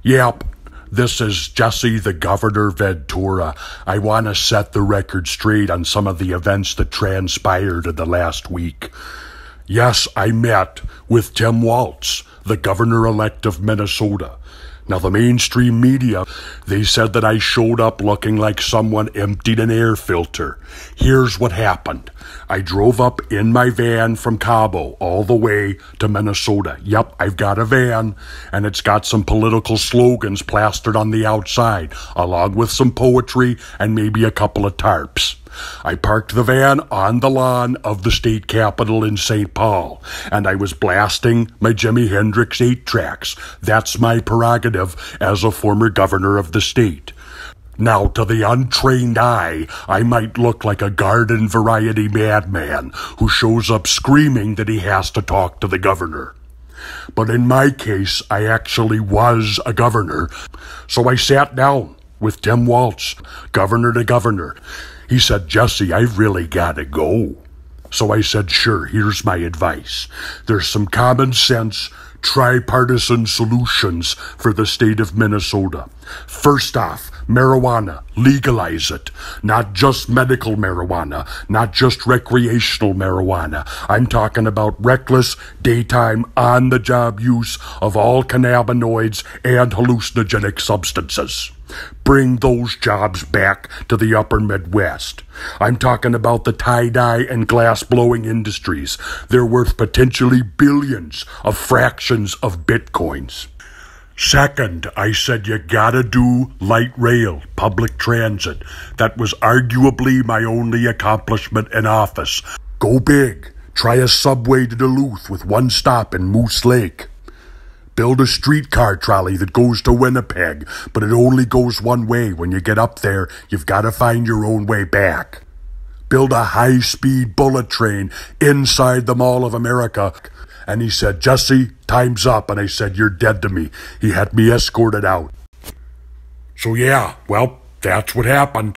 Yep, this is Jesse the Governor Ventura. I want to set the record straight on some of the events that transpired in the last week. Yes, I met with Tim Walz, the governor-elect of Minnesota. Now, the mainstream media, they said that I showed up looking like someone emptied an air filter. Here's what happened. I drove up in my van from Cabo all the way to Minnesota. Yep, I've got a van, and it's got some political slogans plastered on the outside, along with some poetry and maybe a couple of tarps. I parked the van on the lawn of the state capitol in St. Paul, and I was blasting my Jimi Hendrix 8-tracks. That's my prerogative as a former governor of the state. Now, to the untrained eye, I might look like a garden variety madman who shows up screaming that he has to talk to the governor. But in my case, I actually was a governor, so I sat down with Tim Walz, governor to governor. He said, "Jesse, I've really got to go." So I said, "Sure, here's my advice. There's some common sense, tripartisan solutions for the state of Minnesota. First off, marijuana, legalize it. Not just medical marijuana, not just recreational marijuana. I'm talking about reckless, daytime, on-the-job use of all cannabinoids and hallucinogenic substances. Bring those jobs back to the upper Midwest. I'm talking about the tie-dye and glass-blowing industries. They're worth potentially billions of fractions of bitcoins. Second, I said you gotta do light rail, public transit. That was arguably my only accomplishment in office. Go big. Try a subway to Duluth with one stop in Moose Lake. Build a streetcar trolley that goes to Winnipeg, but it only goes one way. When you get up there, you've got to find your own way back. Build a high-speed bullet train inside the Mall of America. And he said, "Jesse, time's up." And I said, "You're dead to me." He had me escorted out. So yeah, well, that's what happened.